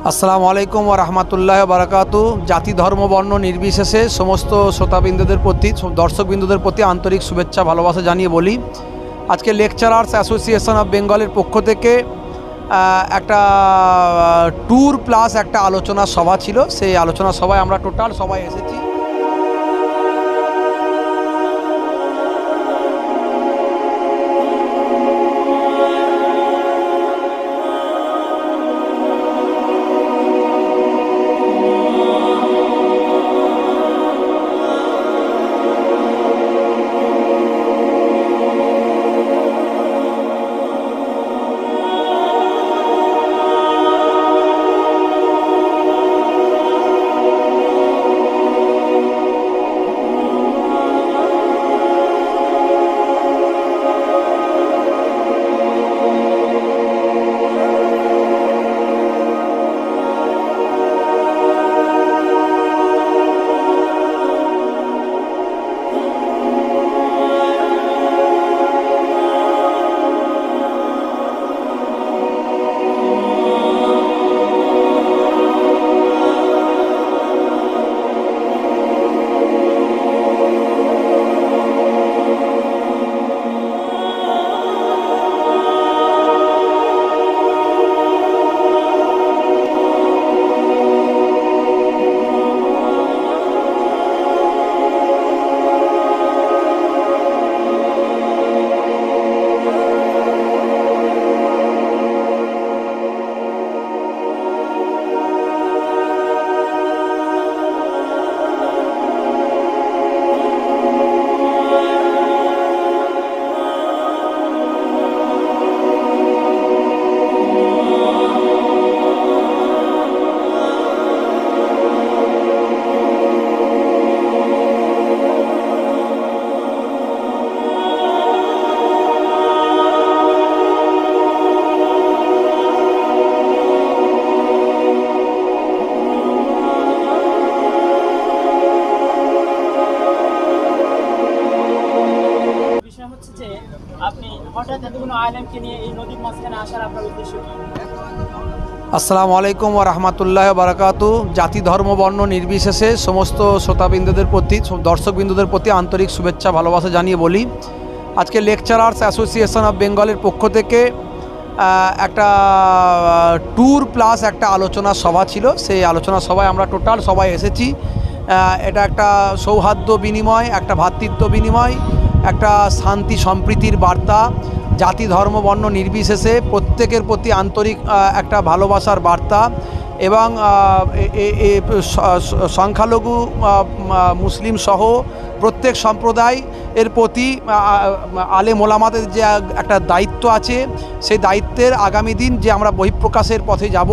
আসসালামু আলাইকুম ওয়া রাহমাতুল্লাহি ওয়া বারাকাতুহু। জাতি ধর্ম বর্ণ নির্বিশেষে সমস্ত শ্রোতাবৃন্দদের প্রতি, দর্শকবৃন্দদের প্রতি আন্তরিক শুভেচ্ছা ভালোবাসা জানিয়ে বলি, আজকে লেকচারার্স অ্যাসোসিয়েশন অফ বেঙ্গলের পক্ষ থেকে একটা ট্যুর প্লাস একটা আলোচনা সভা ছিল। সেই আলোচনা সভায় আমরা টোটাল সবাই এসেছি। আসসালামু আলাইকুম ওয়া রাহমাতুল্লাহি ওয়া বারাকাতুহু। জাতি ধর্ম বর্ণ নির্বিশেষে সমস্ত শ্রোতাবৃন্দদের প্রতি, দর্শকবৃন্দদের প্রতি আন্তরিক শুভেচ্ছা ভালোবাসা জানিয়ে বলি, আজকে লেকচারার্স অ্যাসোসিয়েশন অফ বেঙ্গলের পক্ষ থেকে একটা ট্যুর প্লাস একটা আলোচনা সভা ছিল। সেই আলোচনা সভায় আমরা টোটাল সবাই এসেছি। এটা একটা সৌহার্দ্য বিনিময়, একটা ভ্রাতৃত্ব বিনিময়, একটা শান্তি সম্প্রীতির বার্তা, জাতি ধর্ম বর্ণ নির্বিশেষে প্রত্যেকের প্রতি আন্তরিক একটা ভালোবাসার বার্তা, এবং সংখ্যালঘু মুসলিম সহ প্রত্যেক সম্প্রদায় এর প্রতি আলেম ওলামাদের যে একটা দায়িত্ব আছে, সেই দায়িত্বের আগামী দিন যে আমরা বহিঃপ্রকাশের পথে যাব,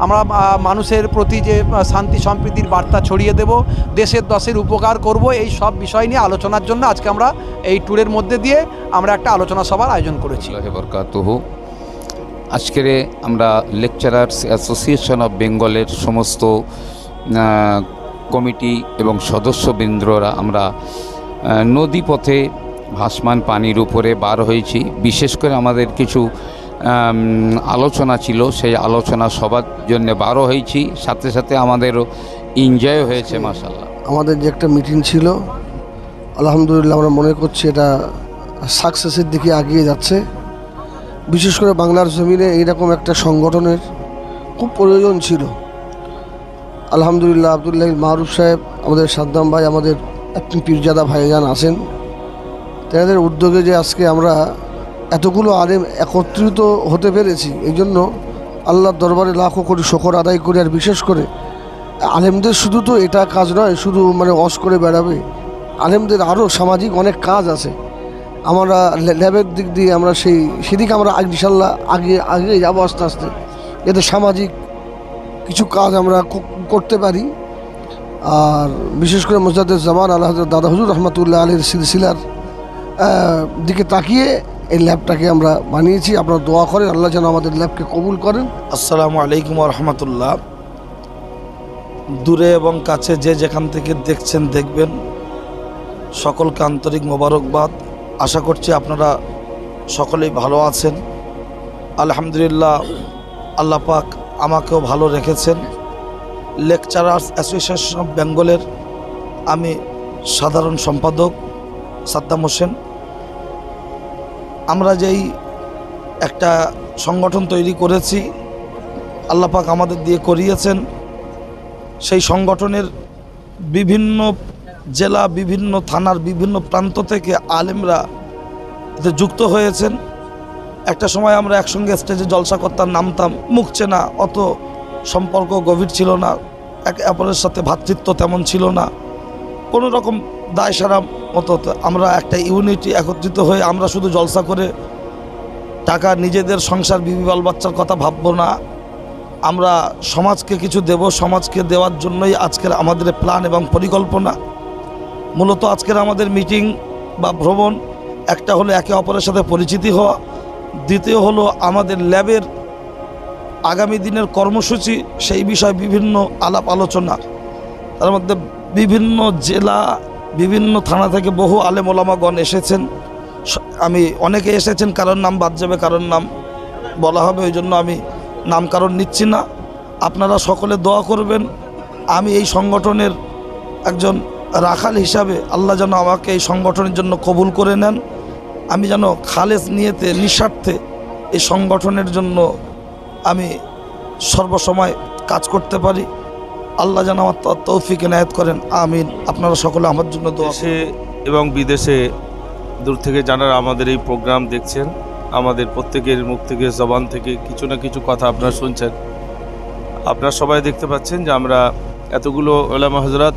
আমরা মানুষের প্রতি যে শান্তি সম্প্রীতির বার্তা ছড়িয়ে দেব, দেশের উপকার করব, এই সব বিষয় নিয়ে আলোচনার জন্য আজকে আমরা এই ট্যুরের মধ্যে দিয়ে আমরা একটা আলোচনা সভার আয়োজন করেছি। আজকের আমরা লেকচারার্স অ্যাসোসিয়েশন অফ বেঙ্গলের সমস্ত কমিটি এবং সদস্যবৃন্দরা আমরা নদীপথে ভাসমান পানির উপরে বার হয়েছি। বিশেষ করে আমাদের কিছু আলোচনা ছিল, সেই আলোচনা সবার জন্য বার হয়েছি, সাথে সাথে আমাদেরও এনজয় হয়েছে মাশাআল্লাহ। আমাদের যে একটা মিটিং ছিল, আলহামদুলিল্লাহ আমরা মনে করছি এটা সাকসেসের দিকে এগিয়ে যাচ্ছে। বিশেষ করে বাংলার জমিনে এইরকম একটা সংগঠনের খুব প্রয়োজন ছিল। আলহামদুলিল্লাহ আব্দুল্লাহ মারুফ সাহেব, আমাদের সাদ্দাম ভাই, আমাদের পীরজাদা ভাইজান আছেন, তাদের উদ্যোগে যে আজকে আমরা এতগুলো আলেম একত্রিত হতে পেরেছি, এই জন্য আল্লাহর দরবারে লাখো কোটি শুকর আদায় করি। আর বিশেষ করে আলেমদের শুধু তো এটা কাজ নয়, শুধু ওয়াজ করে বেড়াবে, আলেমদের আরও সামাজিক অনেক কাজ আছে। আমরা ল্যাবের দিক দিয়ে আমরা সেদিকে আমরা ইনশাল্লাহ আগে যাবো আস্তে আস্তে, যাতে সামাজিক কিছু কাজ আমরা করতে পারি। আর বিশেষ করে মুজাদ্দেদ জামান আল্লাহ দাদা হুজুর রহমতুল্লাহ আলীর সিলসিলার দিকে তাকিয়ে এই ল্যাবটাকে আমরা বানিয়েছি। আপনারা দোয়া করেন, আল্লাহ যেন আমাদের ল্যাবকে কবুল করেন। আসসালামু আলাইকুম ওয়া রাহমাতুল্লাহ। দূরে এবং কাছে যে যেখান থেকে দেখছেন দেখবেন, সকলকে আন্তরিক মোবারকবাদ। আশা করছি আপনারা সকলেই ভালো আছেন। আলহামদুলিল্লাহ, আল্লাহ পাক আমাকেও ভালো রেখেছেন। লেকচারার্স অ্যাসোসিয়েশন অফ বেঙ্গলের আমি সাধারণ সম্পাদক সাদ্দাম হোসেন। আমরা যেই একটা সংগঠন তৈরি করেছি, আল্লাহ পাক আমাদের দিয়ে করিয়েছেন, সেই সংগঠনের বিভিন্ন জেলা, বিভিন্ন থানার বিভিন্ন প্রান্ত থেকে আলেমরা এতে যুক্ত হয়েছেন। একটা সময় আমরা একসঙ্গে স্টেজে জলসা করতাম, নামতাম, মুখ চেনা, অত সম্পর্ক গভীর ছিল না, একে অপরের সাথে ভ্রাতৃত্ব তেমন ছিল না, কোনো রকম দায় সারা মতো। আমরা একটা ইউনিটি একত্রিত হয়ে আমরা শুধু জলসা করে টাকা, নিজেদের সংসার, বিবি বাল বাচ্চার কথা ভাববো না, আমরা সমাজকে কিছু দেব, সমাজকে দেওয়ার জন্যই আজকের আমাদের প্ল্যান এবং পরিকল্পনা। মূলত আজকের আমাদের মিটিং বা ভ্রমণ, একটা হলো একে অপরের সাথে পরিচিতি হওয়া, দ্বিতীয় হলো আমাদের ল্যাবের আগামী দিনের কর্মসূচি, সেই বিষয়ে বিভিন্ন আলাপ আলোচনা। তার মধ্যে বিভিন্ন জেলা, বিভিন্ন থানা থেকে বহু আলেম ওলামাগণ এসেছেন। আমি অনেকে এসেছেন, কারোর নাম বাদ যাবে, কারোর নাম বলা হবে, ওই জন্য আমি নাম কারণ নিচ্ছি না। আপনারা সকলে দোয়া করবেন, আমি এই সংগঠনের একজন রাখাল হিসাবে আল্লাহ যেন আমাকে এই সংগঠনের জন্য কবুল করে নেন। আমি যেন খালেস নিয়েতে, নিঃস্বার্থে এই সংগঠনের জন্য আমি সর্বসময় কাজ করতে পারি। আল্লাহ যেন আমার তৌফিক এনায়েত করেন, আমিন। আপনারা সকলে আমার জন্য দোয়া করবেন। দেশে এবং বিদেশে দূর থেকে যারা আমাদের এই প্রোগ্রাম দেখছেন, আমাদের প্রত্যেকের মুখ থেকে, জবান থেকে কিছু না কিছু কথা আপনারা শুনছেন। আপনারা সবাই দেখতে পাচ্ছেন যে আমরা এতগুলো ওলামা হযরত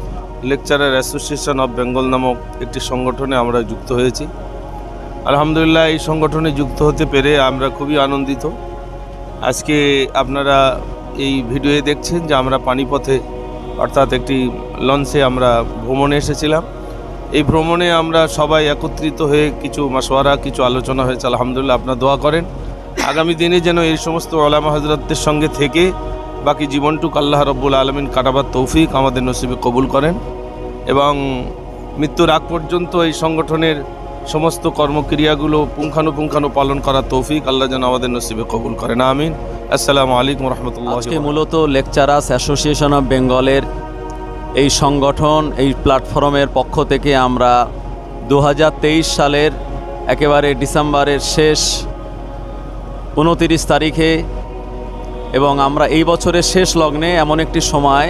লেকচারার অ্যাসোসিয়েশন অফ বেঙ্গল নামক একটি সংগঠনে আমরা যুক্ত হয়েছি। আলহামদুলিল্লাহ, এই সংগঠনে যুক্ত হতে পেরে আমরা খুবই আনন্দিত। আজকে আপনারা এই ভিডিওয়ে দেখছেন যে আমরা পানিপথে, অর্থাৎ একটি লঞ্চে আমরা ভ্রমণে এসেছিলাম। এই ভ্রমণে আমরা সবাই একত্রিত হয়ে কিছু মাশওয়ারা, কিছু আলোচনা হয়েছে। আলহামদুলিল্লাহ, আপনারা দোয়া করেন আগামী দিনে যেন এই সমস্ত ওলামা হযরতদের সঙ্গে থেকে বাকি জীবনটুকু আল্লাহ রব্বুল আলমিন কাটাবার তৌফিক আমাদের নসিবে কবুল করেন, এবং মৃত্যুর আগ পর্যন্ত এই সংগঠনের সমস্ত কর্মক্রিয়াগুলো পুঙ্খানুপুঙ্খানু পালন করার তৌফিক আল্লাহ যেন আমাদের নসিবে কবুল করেন, আমিন। আসসালামু আলাইকুম রহমতুল্লাহ। আজকে মূলত লেকচারার্স অ্যাসোসিয়েশন অফ বেঙ্গলের এই সংগঠন, এই প্ল্যাটফর্মের পক্ষ থেকে আমরা 2023 সালের একেবারে ডিসেম্বরের শেষ 29 তারিখে এবং আমরা এই বছরের শেষ লগ্নে এমন একটি সময়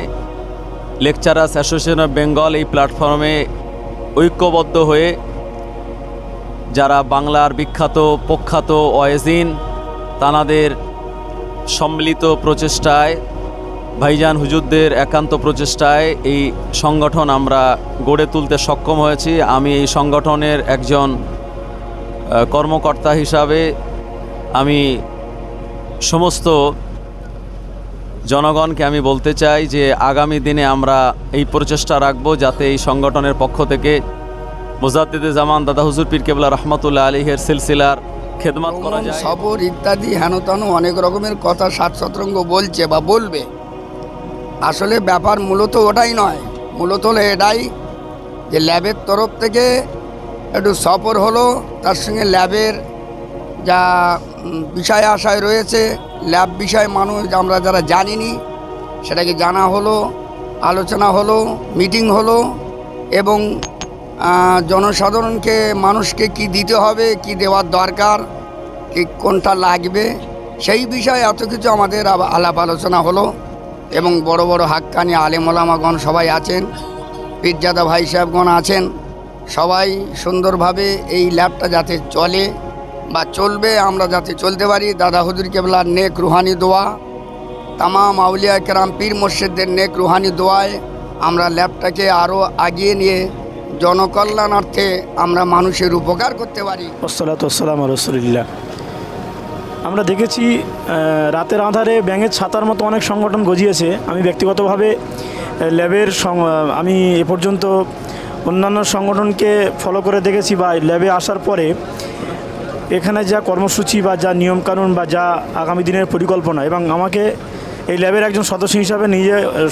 লেকচারার্স অ্যাসোসিয়েশন অফ বেঙ্গল এই প্ল্যাটফর্মে ঐক্যবদ্ধ হয়ে যারা বাংলার বিখ্যাত প্রখ্যাত ওয়াইজিন, তানাদের সম্মিলিত প্রচেষ্টায়, ভাইজান হুজুরদের একান্ত প্রচেষ্টায় এই সংগঠন আমরা গড়ে তুলতে সক্ষম হয়েছি। আমি এই সংগঠনের একজন কর্মকর্তা হিসাবে আমি সমস্ত জনগণকে আমি বলতে চাই যে আগামী দিনে আমরা এই প্রচেষ্টা রাখব যাতে এই সংগঠনের পক্ষ থেকে মুজাদ্দিদে জামান দাদা হুজুর পীর কেবলা রহমতুল্লাহ আলাইহির সিলসিলার খেদমত করা যায়। সবর ইত্যাদি হেনতেন অনেক রকমের কথা সাত শতরঙ্গ বলছে বা বলবে। আসলে ব্যাপার মূলত ওটাই নয়, মূলত হলো এটাই যে ল্যাবের তরফ থেকে একটু সফর হলো, তার সঙ্গে ল্যাবের যা বিষয় আশায় রয়েছে, ল্যাব বিষয় মানুষ আমরা যারা জানিনি সেটাকে জানা হলো, আলোচনা হলো, মিটিং হলো, এবং জনসাধারণকে, মানুষকে কি দিতে হবে, কি দেওয়ার দরকার, কি কোনটা লাগবে, সেই বিষয়ে এত কিছু আমাদের আলাপ আলোচনা হলো। এবং বড় বড় হাক্কানি আলেম ওলামাগণ সবাই আছেন, পীরজাদা ভাই সাহেবগণ আছেন, সবাই সুন্দরভাবে এই ল্যাবটা যাতে চলে বা চলবে, আমরা যাতে চলতে পারি, দাদা হুজুর কেবলার নেক রুহানি দোয়া, তামাম আউলিয়া কেরাম পীর মুর্শিদদের নেক রুহানি দোয়ায় আমরা ল্যাবটাকে আরও আগিয়ে নিয়ে জনকল্যাণার্থে আমরা মানুষের উপকার করতে পারি। আসসালাতু ওয়াসসালামু আলা রাসূলিল্লাহ। আমরা দেখেছি রাতের আঁধারে ব্যাঙের ছাতার মতো অনেক সংগঠন গজিয়েছে। আমি ব্যক্তিগতভাবে ল্যাবের আমি এ পর্যন্ত অন্যান্য সংগঠনকে ফলো করে দেখেছি বা ল্যাবে আসার পরে এখানে যা কর্মসূচি বা যা নিয়মকানুন বা যা আগামী দিনের পরিকল্পনা, এবং আমাকে এই ল্যাবের একজন সদস্য হিসাবে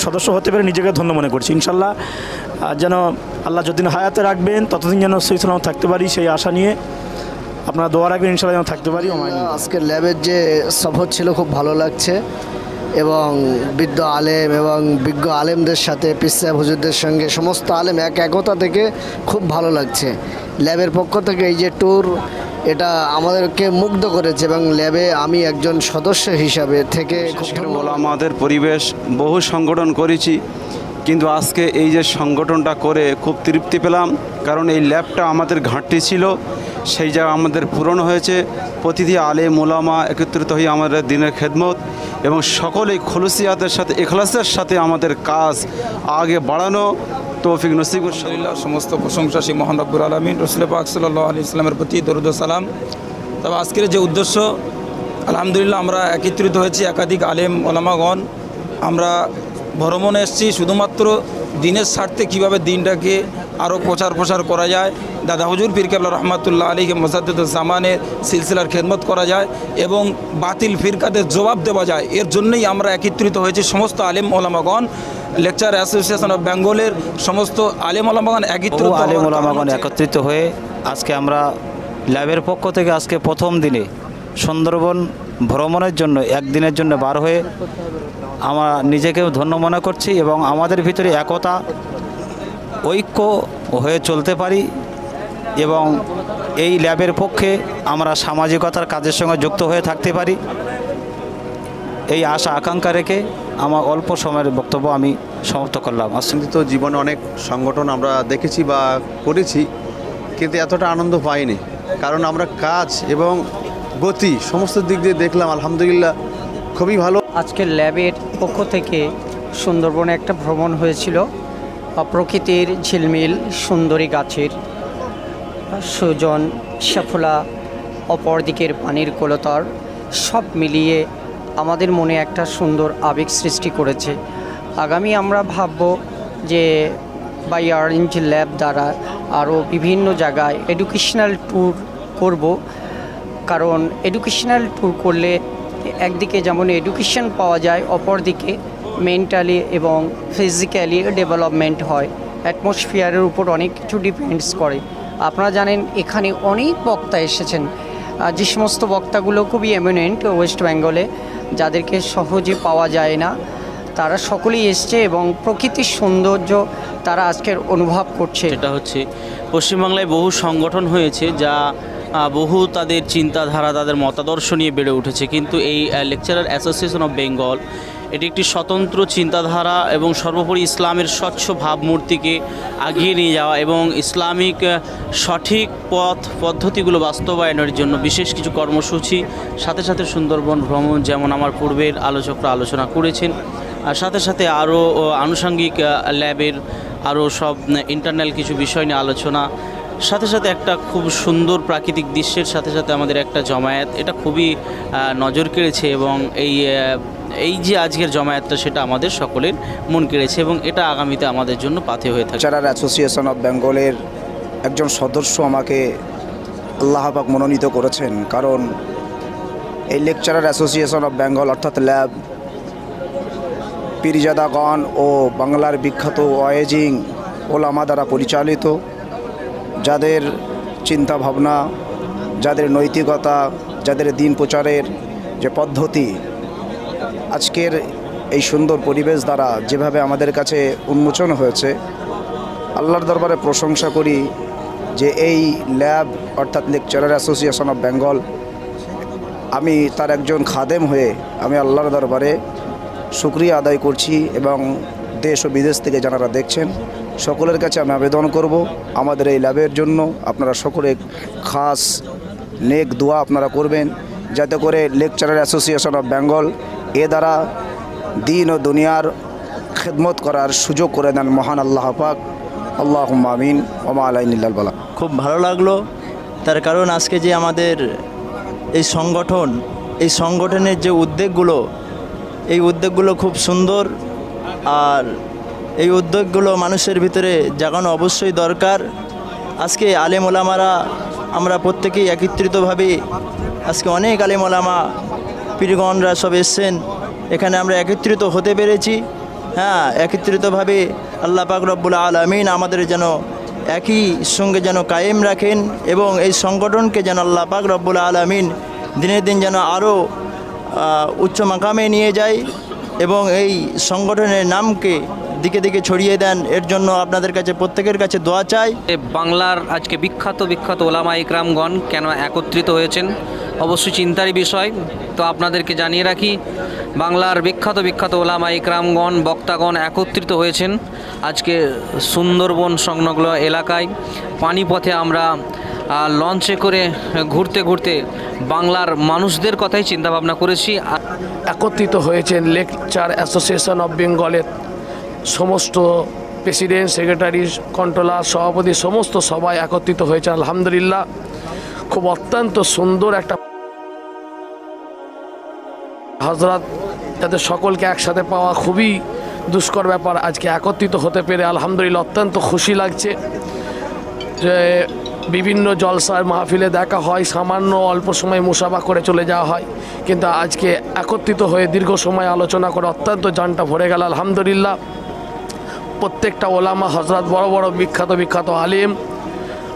সদস্য হতে পেরে নিজেকে ধন্য মনে করছি। ইনশাল্লাহ যেন আল্লাহ যতদিন হায়াতে রাখবেন ততদিন যেন সেই সালাম থাকতে পারি, সেই আশা নিয়ে আপনারা দোয়া রাখবেন, ইনশাল্লাহ যেন থাকতে পারি। আজকের ল্যাবের যে সফর ছিল খুব ভালো লাগছে। এবং বৃদ্ধ আলেম এবং বিজ্ঞ আলেমদের সাথে পীর সাহেব হুজুরদের সঙ্গে সমস্ত আলেম একতা থেকে খুব ভালো লাগছে। ল্যাবের পক্ষ থেকে এই যে ট্যুর, এটা আমাদেরকে মুগ্ধ করেছে এবং ল্যাবে আমি একজন সদস্য হিসাবে থেকে খুব আমাদের পরিবেশ বহু সংগঠন করেছি, কিন্তু আজকে এই যে সংগঠনটা করে খুব তৃপ্তি পেলাম, কারণ এই ল্যাবটা আমাদের ঘাটতি ছিল, সেই জায়গা আমাদের পূরণ হয়েছে। প্রতিটি আলেম ওলামা একত্রিত হয়ে আমাদের দিনের খেদমত এবং সকলেই খুলুসিয়াতের সাথে ইখলাসের সাথে আমাদের কাজ আগে বাড়ানো তৌফিক নসিব। সমস্ত প্রশংসা সেই মহান রব্বুল আলামিন, রাসূল পাক সাল্লাল্লাহু আলাইহি ওয়াসাল্লামের প্রতি দরুদ ও সালাম। তবে আজকের যে উদ্দেশ্য, আলহামদুলিল্লাহ আমরা একত্রিত হয়েছি একাধিক আলেম ওলামাগণ। আমরা ভ্রমণে এসেছি শুধুমাত্র দিনের স্বার্থে কীভাবে দিনটাকে আরও প্রচার করা যায়, দাদা হুজুর পীর কেবলা রহমাতুল্লাহ আলাইহি মুজাদ্দিদুজ্জামানের সিলসিলার খেদমত করা যায় এবং বাতিল ফিরকাদের জবাব দেওয়া যায়, এর জন্যই আমরা একত্রিত হয়েছি সমস্ত আলেম ওলামাগণ। লেকচার অ্যাসোসিয়েশন অফ বেঙ্গলের সমস্ত আলেম ওলামাগণ একত্রিত হয়ে আজকে আমরা ল্যাবের পক্ষ থেকে আজকে প্রথম দিনে সুন্দরবন ভ্রমণের জন্য একদিনের জন্য বার হয়ে আমরা নিজেকেও ধন্য মনে করছি এবং আমাদের ভিতরে একতা ঐক্য হয়ে চলতে পারি এবং এই ল্যাবের পক্ষে আমরা সামাজিকতার কাজের সঙ্গে যুক্ত হয়ে থাকতে পারি, এই আশা আকাঙ্ক্ষা রেখে আমার অল্প সময়ের বক্তব্য আমি সমাপ্ত করলাম। তো জীবনে অনেক সংগঠন আমরা দেখেছি বা করেছি, কিন্তু এতটা আনন্দ পাইনি, কারণ আমরা কাজ এবং গতি সমস্ত দিক দিয়ে দেখলাম আলহামদুলিল্লাহ খুবই ভালো। আজকের ল্যাবের পক্ষ থেকে সুন্দরবনে একটা ভ্রমণ হয়েছিল। প্রকৃতির ঝিলমিল সুন্দরী গাছের সুজন সাফলা, অপরদিকের পানির কলতার, সব মিলিয়ে আমাদের মনে একটা সুন্দর আবেগ সৃষ্টি করেছে। আগামী আমরা ভাবব যে বাই অরেঞ্জ ল্যাব দ্বারা আরও বিভিন্ন জায়গায় এডুকেশনাল ট্যুর করব, কারণ এডুকেশনাল ট্যুর করলে একদিকে যেমন এডুকেশন পাওয়া যায়, অপরদিকে মেন্টালি এবং ফিজিক্যালি ডেভেলপমেন্ট হয়। অ্যাটমসফিয়ারের উপর অনেক কিছু ডিপেন্ডস করে। আপনারা জানেন এখানে অনেক বক্তা এসেছেন, যে সমস্ত বক্তাগুলো খুবই এমিনেন্ট ওয়েস্ট বেঙ্গলে, যাদেরকে সহজে পাওয়া যায় না, তারা সকলেই এসছে এবং প্রকৃতির সৌন্দর্য তারা আজকের অনুভব করছে। এটা হচ্ছে পশ্চিমবাংলায় বহু সংগঠন হয়েছে যা বহু তাদের চিন্তাধারা, তাদের মতাদর্শ নিয়ে বেড়ে উঠেছে, কিন্তু এই লেকচারার অ্যাসোসিয়েশন অফ বেঙ্গল এটি একটি স্বতন্ত্র চিন্তাধারা এবং সর্বোপরি ইসলামের স্বচ্ছ ভাবমূর্তিকে এগিয়ে নিয়ে যাওয়া এবং ইসলামিক সঠিক পদ্ধতিগুলো বাস্তবায়নের জন্য বিশেষ কিছু কর্মসূচি, সাথে সাথে সুন্দরবন ভ্রমণ, যেমন আমার পূর্বের আলোচকরা আলোচনা করেছেন, আর সাথে সাথে আরও আনুষঙ্গিক ল্যাবের আরও সব ইন্টারনাল কিছু বিষয় নিয়ে আলোচনা, সাথে সাথে একটা খুব সুন্দর প্রাকৃতিক দৃশ্যের সাথে সাথে আমাদের একটা জমায়েত, এটা খুবই নজর কেড়েছে এবং এই যে আজকের জমায়েতটা সেটা আমাদের সকলের মন কেড়েছে এবং এটা আগামীতে আমাদের জন্য পাথেয় হয়ে থাকে। লেকচারার অ্যাসোসিয়েশন অফ বেঙ্গলের একজন সদস্য আমাকে আল্লাহ পাক মনোনীত করেছেন, কারণ এই লেকচারার অ্যাসোসিয়েশন অফ বেঙ্গল অর্থাৎ ল্যাব পীরজাদাগণ ও বাংলার বিখ্যাত ওয়াইজিং ওলামা দ্বারা পরিচালিত, যাদের চিন্তা ভাবনা, যাদের নৈতিকতা, যাদের দিন প্রচারের যে পদ্ধতি আজকের এই সুন্দর পরিবেশ দ্বারা যেভাবে আমাদের কাছে উন্মোচন হয়েছে, আল্লাহর দরবারে প্রশংসা করি যে এই ল্যাব অর্থাৎ লেকচারার অ্যাসোসিয়েশন অফ বেঙ্গল, আমি তার একজন খাদেম হয়ে আমি আল্লাহর দরবারে শুকরিয়া আদায় করছি এবং দেশ ও বিদেশ থেকে যারা দেখছেন সকলের কাছে আমি আবেদন করব আমাদের এই ল্যাবের জন্য আপনারা সকলে খাস নেক দোয়া আপনারা করবেন, যাতে করে লেকচারার অ্যাসোসিয়েশন অফ বেঙ্গল এ দ্বারা দিন ও দুনিয়ার খেদমত করার সুযোগ করে দেন মহান আল্লাহ পাক। আল্লাহুম্মা আমিন ওয়া মা আলাইনা ইল্লাল বালাগ। খুব ভালো লাগলো, তার কারণ আজকে যে আমাদের এই সংগঠনের যে উদ্যোগগুলো, এই উদ্যোগগুলো খুব সুন্দর, আর এই উদ্যোগগুলো মানুষের ভিতরে জাগানো অবশ্যই দরকার। আজকে আলেম ওলামারা আমরা প্রত্যেকেই একত্রিতভাবে, আজকে অনেক আলেম ওলামা পীরগণরা সব এসছেন, এখানে আমরা একত্রিত হতে পেরেছি। হ্যাঁ, একত্রিতভাবে আল্লাহ পাক রব্বুল আলামিন আমাদের যেন একই সঙ্গে যেন কায়েম রাখেন এবং এই সংগঠনকে যেন আল্লাহ পাক রব্বুল আলামিন দিনের দিন যেন আরও উচ্চ মাকামে নিয়ে যায় এবং এই সংগঠনের নামকে দিকে দিকে ছড়িয়ে দেন। এর জন্য আপনাদের কাছে প্রত্যেকের কাছে দোয়া চাই। বাংলার আজকে বিখ্যাত ওলামা ইকরামগণ কেন একত্রিত হয়েছেন, অবশ্যই চিন্তারই বিষয়। তো আপনাদেরকে জানিয়ে রাখি, বাংলার বিখ্যাত ওলামা ইকরামগণ, বক্তাগণ একত্রিত হয়েছেন আজকে সুন্দরবন সংলগ্ন এলাকায়। পানিপথে আমরা লঞ্চে করে ঘুরতে ঘুরতে বাংলার মানুষদের কথাই চিন্তাভাবনা করেছি। একত্রিত হয়েছেন লেকচার অ্যাসোসিয়েশন অফ বেঙ্গলের সমস্ত প্রেসিডেন্ট, সেক্রেটারি, কন্ট্রোলার, সভাপতি সমস্ত সবাই একত্রিত হয়েছে। আলহামদুলিল্লাহ, খুব অত্যন্ত সুন্দর একটা হযরত যাদের সকলকে একসাথে পাওয়া খুবই দুষ্কর ব্যাপার। আজকে একত্রিত হতে পেরে আলহামদুলিল্লাহ অত্যন্ত খুশি লাগছে। যে বিভিন্ন জলসার মাহফিলে দেখা হয়, সামান্য অল্প সময় মুসাফা করে চলে যাওয়া হয়, কিন্তু আজকে একত্রিত হয়ে দীর্ঘ সময় আলোচনা করে অত্যন্ত জানটা ভরে গেল। আলহামদুলিল্লাহ, প্রত্যেকটা ওলামা হযরত, বড় বড় বিখ্যাত আলিম,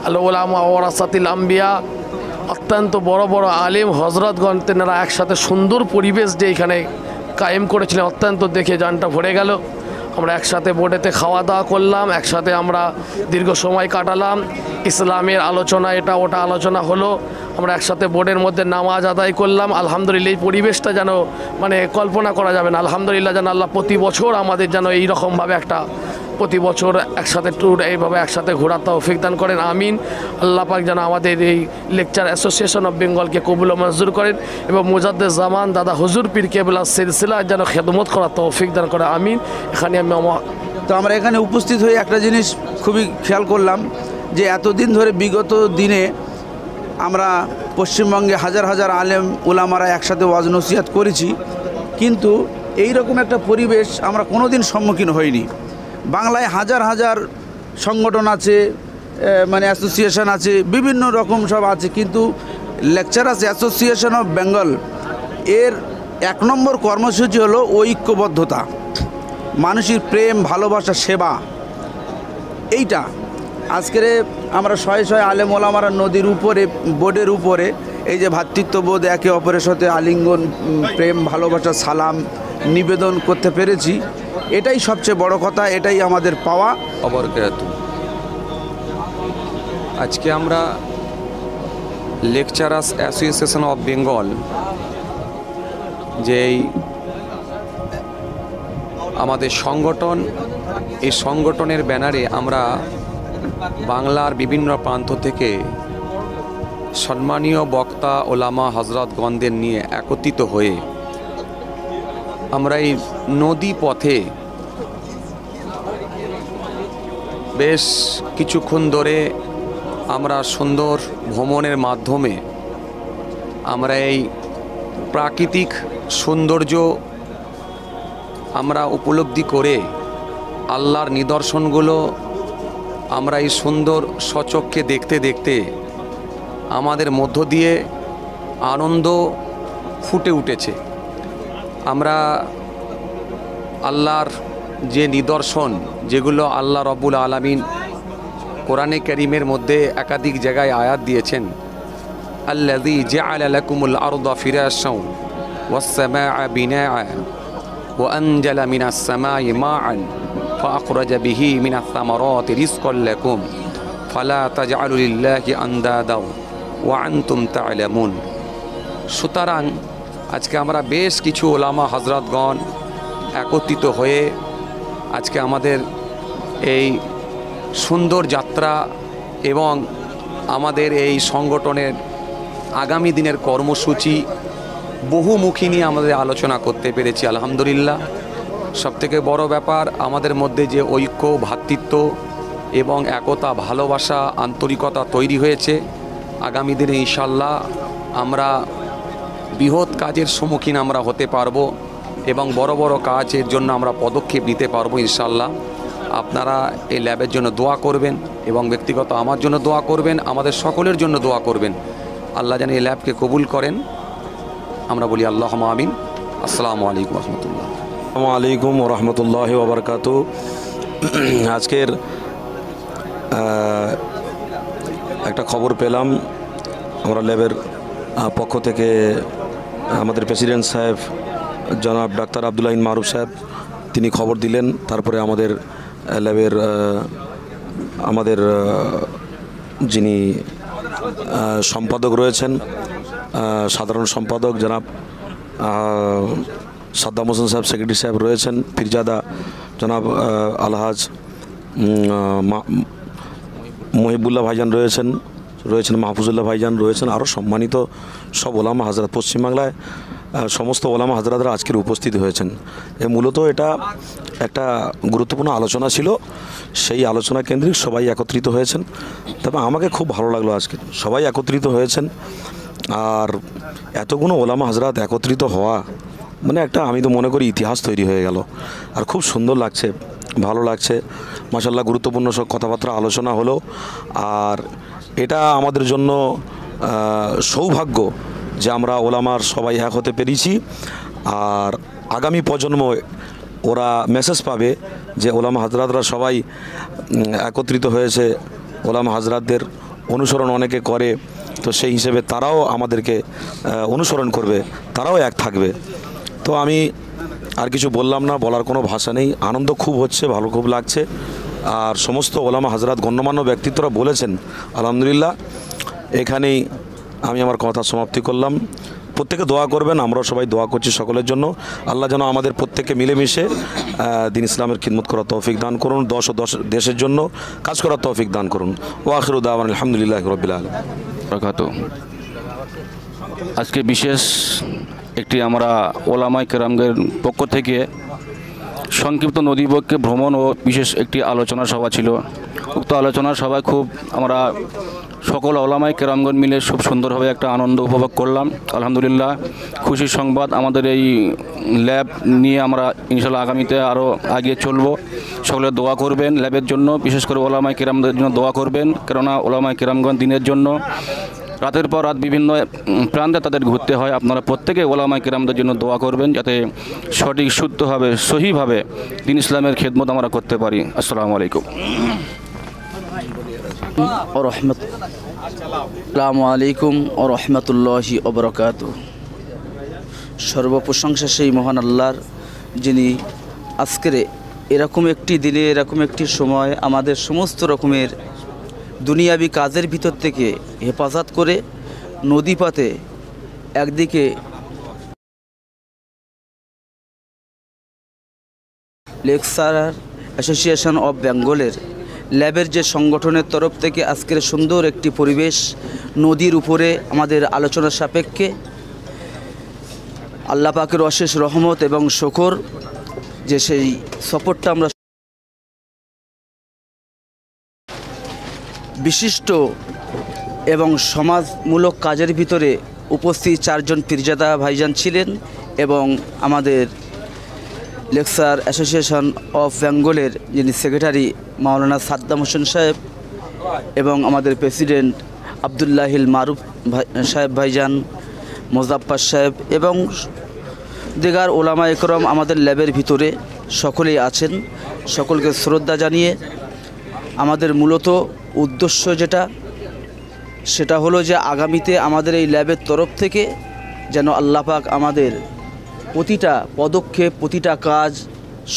আল ওলামা ওয়ারাসাতিল আম্বিয়া, অত্যন্ত বড় বড় আলিম হযরতগণ, তেনারা একসাথে সুন্দর পরিবেশ যে এখানে কায়েম করেছিলেন, অত্যন্ত দেখে জানটা ভরে গেল। আমরা একসাথে বোর্ডেতে খাওয়া দাওয়া করলাম, একসাথে আমরা দীর্ঘ সময় কাটালাম, ইসলামের আলোচনা এটা ওটা আলোচনা হলো, আমরা একসাথে বোর্ডের মধ্যে নামাজ আদায় করলাম। আলহামদুলিল্লাহ, এই পরিবেশটা যেন মানে কল্পনা করা যাবে না। আলহামদুলিল্লাহ, যেন আল্লাহ প্রতি বছর আমাদের যেন এইরকমভাবে একটা প্রতি বছর একসাথে ট্যুর এইভাবে একসাথে ঘোরার তৌফিক দান করেন। আমিন। আল্লাহ পাক যেন আমাদের এই লেকচার অ্যাসোসিয়েশন অফ বেঙ্গলকে কবুল ও মঞ্জুর করেন এবং মুজাদ্দেদ জামান দাদা হুজুর পীর কেবলা সিলসিলা যেন খেদমত করার তৌফিক দান করে। আমিন। এখানে আমি তো আমরা এখানে উপস্থিত হয়ে একটা জিনিস খুবই খেয়াল করলাম যে এতদিন ধরে বিগত দিনে আমরা পশ্চিমবঙ্গে হাজার হাজার আলেম উলামারা একসাথে ওয়াজ নসিহত করেছি, কিন্তু এই রকম একটা পরিবেশ আমরা কোনোদিন সম্মুখীন হইনি। বাংলায় হাজার হাজার সংগঠন আছে, মানে অ্যাসোসিয়েশন আছে, বিভিন্ন রকম সব আছে, কিন্তু লেকচারার্স অ্যাসোসিয়েশন অফ বেঙ্গল এর 1 নম্বর কর্মসূচি হলো ঐক্যবদ্ধতা, মানুষের প্রেম, ভালোবাসা, সেবা। এইটা আজকের আমরা শয়ে আলেম ওলামারা নদীর উপরে, বোর্ডের উপরে এই যে ভ্রাতৃত্ববোধ, একে অপরের সাথে আলিঙ্গন, প্রেম, ভালোবাসা, সালাম নিবেদন করতে পেরেছি, এটাই সবচেয়ে বড় কথা, এটাই আমাদের পাওয়া। আজকে আমরা লেকচারার্স অ্যাসোসিয়েশন অফ বেঙ্গল যেই আমাদের সংগঠন, এই সংগঠনের ব্যানারে আমরা বাংলার বিভিন্ন প্রান্ত থেকে সম্মানীয় বক্তা ওলামা হযরতগণদের নিয়ে একত্রিত হয়ে আমরা এই নদী পথে বেশ কিছুক্ষণ ধরে আমরা সুন্দর ভ্রমণের মাধ্যমে আমরা এই প্রাকৃতিক সৌন্দর্য আমরা উপলব্ধি করে আল্লাহর নিদর্শনগুলো আমরা এই সুন্দর সচক্ষে দেখতে দেখতে আমাদের মধ্য দিয়ে আনন্দ ফুটে উঠেছে। আমরা আল্লাহর যে নিদর্শন, যেগুলো আল্লাহ রব্বুল আলামিন কোরআনে কারীমের মধ্যে একাধিক জায়গায় আয়াত দিয়েছেন, আল্লাযী জাআলা লাকুমুল আরদা ফিরাশাও ওয়াস সামাআ বিনাআ ওয়া আনজালা মিনাস সামাই মাআন ফাআখরাজা বিহি মিনাস সামারাতি রিজকাল লাকুম ফালা তাজআলু লিল্লাহি আনদাদা ওয়া আনতুম তা'লামুন। সুতরাং আজকে আমরা বেশ কিছু ওলামা হযরতগণ একত্রিত হয়ে আজকে আমাদের এই সুন্দর যাত্রা এবং আমাদের এই সংগঠনের আগামী দিনের কর্মসূচি বহুমুখী নিয়ে আমাদের আলোচনা করতে পেরেছি। আলহামদুলিল্লাহ, সবথেকে বড় ব্যাপার আমাদের মধ্যে যে ঐক্য, ভ্রাতৃত্ব এবং একতা, ভালোবাসা, আন্তরিকতা তৈরি হয়েছে। আগামী দিনে ইনশাল্লাহ আমরা বৃহৎ কাজের সম্মুখীন আমরা হতে পারবো এবং বড় বড় কাজের জন্য আমরা পদক্ষেপ নিতে পারবো ইনশাল্লাহ। আপনারা এই ল্যাবের জন্য দোয়া করবেন এবং ব্যক্তিগত আমার জন্য দোয়া করবেন, আমাদের সকলের জন্য দোয়া করবেন। আল্লাহ যেন এই ল্যাবকে কবুল করেন, আমরা বলি আল্লাহুম্মা আমিন। আসসালামু আলাইকুম রহমতুল্লাহ। আসসালামু আলাইকুম রহমতুল্লাহি ওয়া বারাকাতুহু। আজকের একটা খবর পেলাম, আমরা ল্যাবের পক্ষ থেকে আমাদের প্রেসিডেন্ট সাহেব জনাব ডাক্তার আবদুল্লাহিন মারুফ সাহেব তিনি খবর দিলেন। তারপরে আমাদের ল্যাবের যিনি সম্পাদক রয়েছেন, সাধারণ সম্পাদক জনাব সাদ্দাম হোসেন সাহেব, সেক্রেটারি সাহেব রয়েছেন, পীরজাদা জনাব আলহাজ মহিবুল্লাহ ভাইজান রয়েছেন মাহফুজুল্লাহ ভাইজান রয়েছেন, আরও সম্মানিত সব ওলামা হাজরাত। পশ্চিমবাংলায় সমস্ত ওলামা হাজরাতরা আজকের উপস্থিত হয়েছেন। মূলত এটা একটা গুরুত্বপূর্ণ আলোচনা ছিল, সেই আলোচনা কেন্দ্রিক সবাই একত্রিত হয়েছেন। তবে আমাকে খুব ভালো লাগলো আজকে সবাই একত্রিত হয়েছেন। আর এতগুলো ওলামা হাজরাত একত্রিত হওয়া মানে একটা, আমি তো মনে করি ইতিহাস তৈরি হয়ে গেল। আর খুব সুন্দর লাগছে, ভালো লাগছে মাশাআল্লাহ। গুরুত্বপূর্ণ সব কথাবার্তা আলোচনা হলো। আর এটা আমাদের জন্য সৌভাগ্য যে আমরা ওলামার সবাই এক হতে পেরেছি। আর আগামী প্রজন্ম ওরা মেসেজ পাবে যে ওলামা হাজরাতরা সবাই একত্রিত হয়েছে, ওলামা হাজরাতদের অনুসরণ অনেকে করে, তো সেই হিসেবে তারাও আমাদেরকে অনুসরণ করবে, তারাও এক থাকবে। তো আমি আর কিছু বললাম না, বলার কোনো ভাষা নেই। আনন্দ খুব হচ্ছে, ভালো খুব লাগছে। আর সমস্ত ওলামা হাজরাত গণ্যমান্য ব্যক্তিত্বরা বলেছেন, আলহামদুলিল্লাহ। এখানেই আমি আমার কথা সমাপ্তি করলাম। প্রত্যেকে দোয়া করবেন, আমরাও সবাই দোয়া করছি সকলের জন্য। আল্লাহ যেন আমাদের প্রত্যেককে মিলেমিশে দিন ইসলামের খিদমত করার তৌফিক দান করুন, দেশের জন্য কাজ করার তৌফিক দান করুন। ওয়া আখিরু দাওয়ানা আলহামদুলিল্লাহি রাব্বিল আলামিন। আজকে বিশেষ একটি আমরা ওলামায়ে কেরামদের পক্ষ থেকে সংক্ষিপ্ত নদীবক্ষে ভ্রমণ ও বিশেষ একটি আলোচনা সভা ছিল। উক্ত আলোচনা সভায় খুব আমরা সকল ওলামায়ে কেরামগণ মিলে খুব সুন্দরভাবে একটা আনন্দ উপভোগ করলাম। আলহামদুলিল্লাহ, খুশির সংবাদ, আমাদের এই ল্যাব নিয়ে আমরা ইনশাআল্লাহ আগামীতে আরও এগিয়ে চলব। সকলে দোয়া করবেন ল্যাবের জন্য, বিশেষ করে ওলামায়ে কেরামদের জন্য দোয়া করবেন। কেননা ওলামায়ে কেরামগণ দিনের জন্য রাতের পর রাত বিভিন্ন প্রান্তে তাদের ঘুরতে হয়। আপনারা প্রত্যেকে ওলামায়ে কেরামদের জন্য দোয়া করবেন যাতে সঠিক শুদ্ধভাবে সহিভাবে দিন ইসলামের খেদমত আমরা করতে পারি। আসসালামু আলাইকুম। আসসালামু আলাইকুম ও রহমতুল্লাহি ওয়া বারাকাতুহু। সর্বপ্রশংসা সেই মহান আল্লাহর, যিনি আজকের এরকম একটি দিনে, এরকম একটি সময় আমাদের সমস্ত রকমের দুনিয়াবি কাজের ভিতর থেকে হেফাজত করে নদীপথে একদিকে লেকচারার অ্যাসোসিয়েশন অফ বেঙ্গলের ল্যাবের যে সংগঠনের তরফ থেকে আজকের সুন্দর একটি পরিবেশ নদীর উপরে আমাদের আলোচনা সাপেক্ষে আল্লাহ পাকের অশেষ রহমত এবং শুকর যে সেই সফরটা আমরা বিশিষ্ট এবং সমাজমূলক কাজের ভিতরে উপস্থিত চারজন পীরজাদা ভাইজান ছিলেন এবং আমাদের লেকচার অ্যাসোসিয়েশন অফ বেঙ্গলের যিনি সেক্রেটারি মাওলানা সাদ্দাম হোসেন সাহেব এবং আমাদের প্রেসিডেন্ট আবদুল্লাহিল মারুফ সাহেব ভাইজান, মোজাফফর সাহেব এবং দিগার ওলামা একরম আমাদের ল্যাবের ভিতরে সকলেই আছেন। সকলকে শ্রদ্ধা জানিয়ে আমাদের মূলত উদ্দেশ্য সেটা হলো যে আগামীতে আমাদের এই ল্যাবের তরফ থেকে যেন আল্লাহ পাক আমাদের প্রতিটা পদক্ষেপ, প্রতিটা কাজ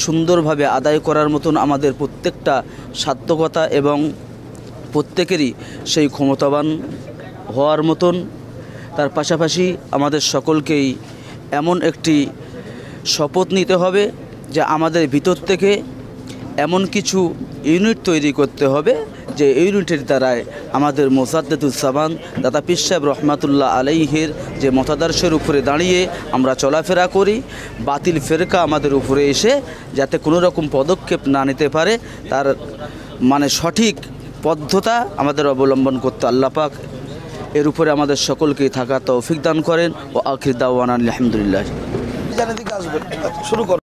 সুন্দরভাবে আদায় করার মতন আমাদের প্রত্যেকটা সাধ্যকতা এবং প্রত্যেকেরই সেই ক্ষমতাবান হওয়ার মতন, তার পাশাপাশি আমাদের সকলকেই এমন একটি শপথ নিতে হবে যে আমাদের ভিতর থেকে এমন কিছু ইউনিট তৈরি করতে হবে যে ইউনিটের দ্বারায় আমাদের মোসাদ্দেদুজ্জামান দাদা পীর সাহেব রহমাতুল্লাহ আলাইহের যে মতাদর্শের উপরে দাঁড়িয়ে আমরা চলাফেরা করি, বাতিল ফেরকা আমাদের উপরে এসে যাতে কোনো রকম পদক্ষেপ না নিতে পারে, তার মানে সঠিক পদ্ধতা আমাদের অবলম্বন করতে আল্লাহ পাক এর উপরে আমাদের সকলকেই থাকা তৌফিক দান করেন। ও আখির দাওয়ানা আলহামদুলিল্লাহ। শুরু করো।